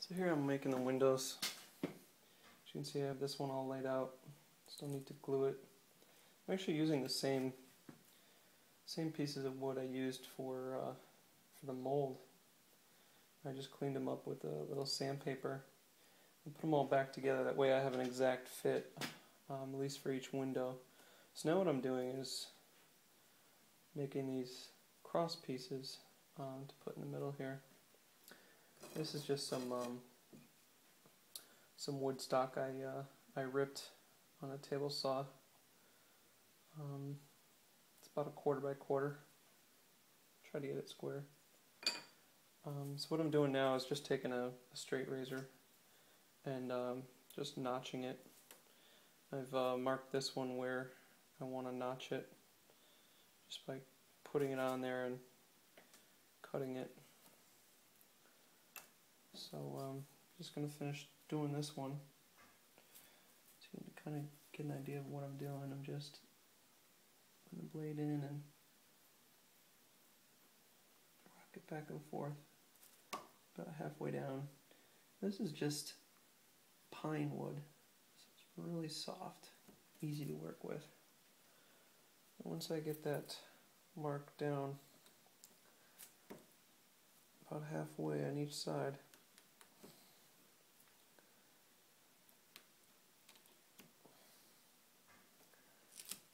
So here I'm making the windows. As you can see, I have this one all laid out. Still need to glue it. I'm actually using the same pieces of wood I used for the mold. I just cleaned them up with a little sandpaper and put them all back together. That way I have an exact fit, at least for each window. So now what I'm doing is making these cross pieces to put in the middle here. This is just some wood stock I ripped on a table saw. It's about 1/4 by 1/4. Try to get it square. So what I'm doing now is just taking a straight razor and just notching it. I've marked this one where I want to notch it just by putting it on there and cutting it. So just going to finish doing this one. So you can kind of get an idea of what I'm doing. I'm just putting the blade in and rock it back and forth about halfway down. This is just pine wood, so it's really soft, easy to work with. And once I get that marked down about halfway on each side,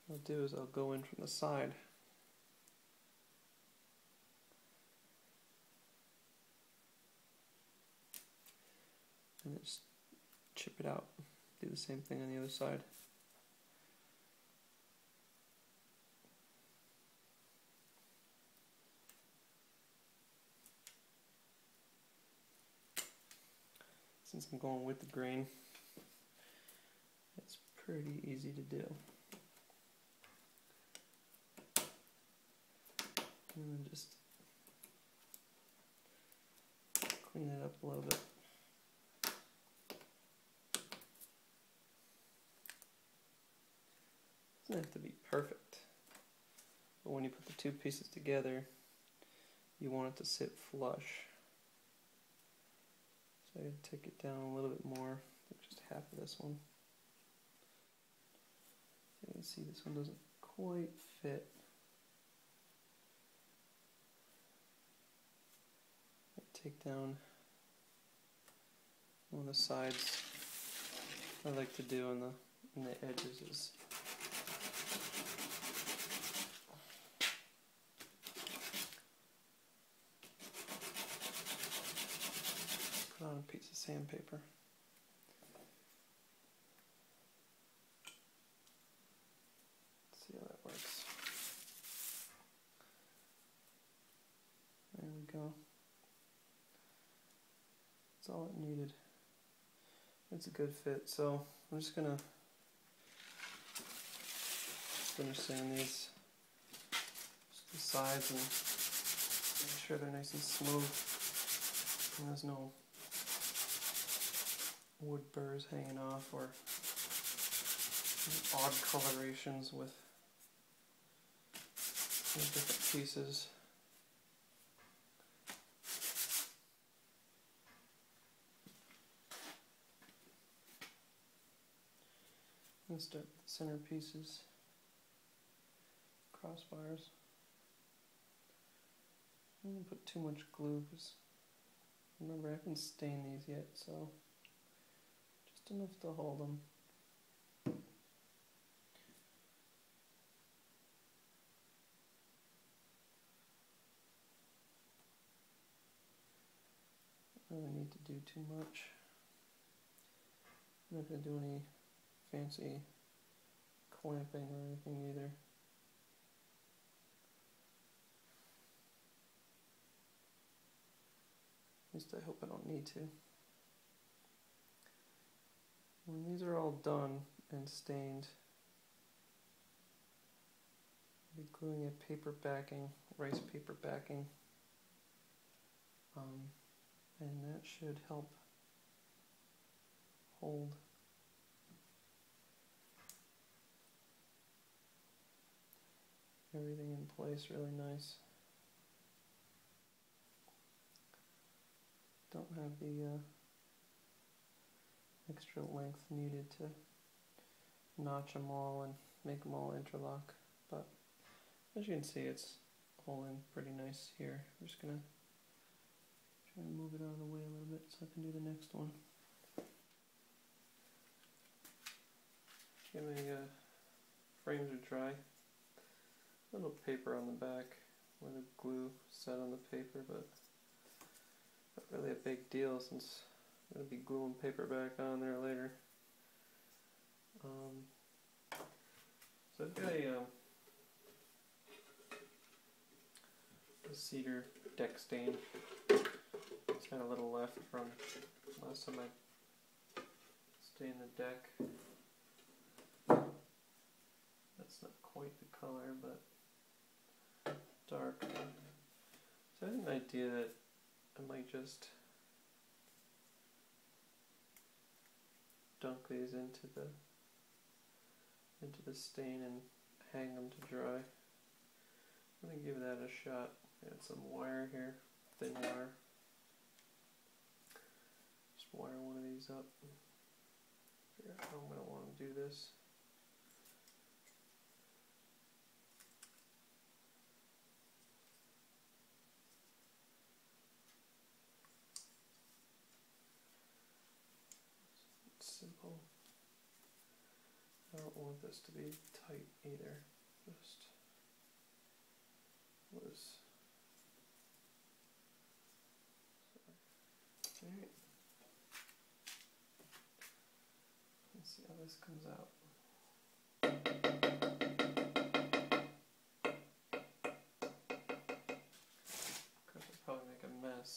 what I'll do is I'll go in from the side. And just chip it out. Do the same thing on the other side. Since I'm going with the grain, it's pretty easy to do. And then just clean it up a little bit. Doesn't have to be perfect, but when you put the two pieces together, you want it to sit flush. So I gotta take it down a little bit more, just half of this one. So you can see this one doesn't quite fit. Take down one of the sides. I like to do on the edges is put on a piece of sandpaper. Let's see how that works. There we go. That's all it needed. It's a good fit. So I'm just gonna finish sanding these, just the sides, and make sure they're nice and smooth. And there's no wood burrs hanging off or odd colorations with different pieces. And start with the center pieces, crossbars. I don't put too much glue because remember I haven't stained these yet, so just enough to hold them. I don't really need to do too much. I'm not going to do any fancy clamping or anything either. At least I hope I don't need to. When these are all done and stained, I'll be gluing a paper backing, rice paper backing, and that should help hold everything in place really nice. Don't have the extra length needed to notch them all and make them all interlock, but as you can see, it's holding pretty nice here. I'm just gonna try and move it out of the way a little bit so I can do the next one. Okay, my frames are dry. A little paper on the back where the glue set on the paper, but not really a big deal since I'm going to be gluing paper back on there later. So I've got a cedar deck stain. It's got a little left from last time I stained the deck. That's not quite the color, but dark. So I had an idea that I might just dunk these into the stain and hang them to dry. I'm going to give that a shot. Add some wire here, thin wire. Just wire one of these up. Figure out how I'm going to want to do this. Simple. I don't want this to be tight either. Just loose. Alright. Let's see how this comes out. Could probably make a mess.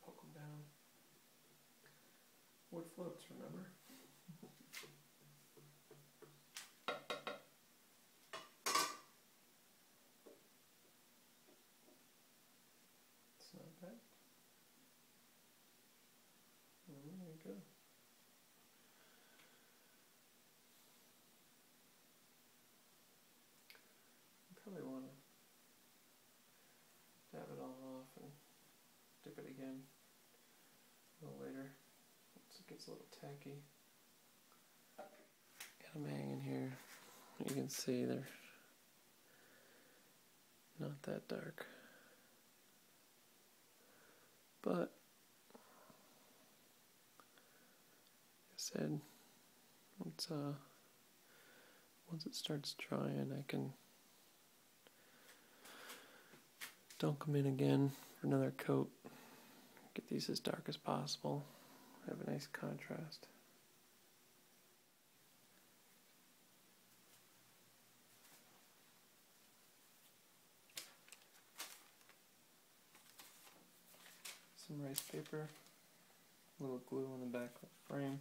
Poke them down. Wood floats, remember? It's not bad. There you go. Probably want to dab it all off and dip it again a little later once it gets a little tacky. Got them hanging here. You can see they're not that dark, but like I said, once it starts drying, I can dunk them in again for another coat. Get these as dark as possible. Have a nice contrast. Some rice paper, a little glue on the back of the frame.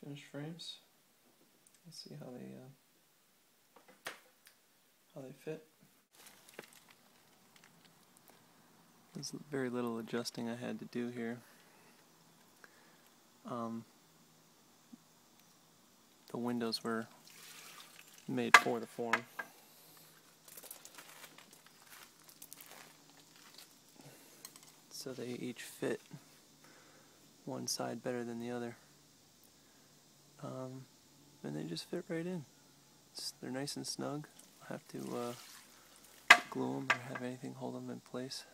Finished frames. Let's see how they fit. There's very little adjusting I had to do here. The windows were made for the form. So they each fit one side better than the other. And they just fit right in. They're nice and snug. I have to glue them or have anything hold them in place.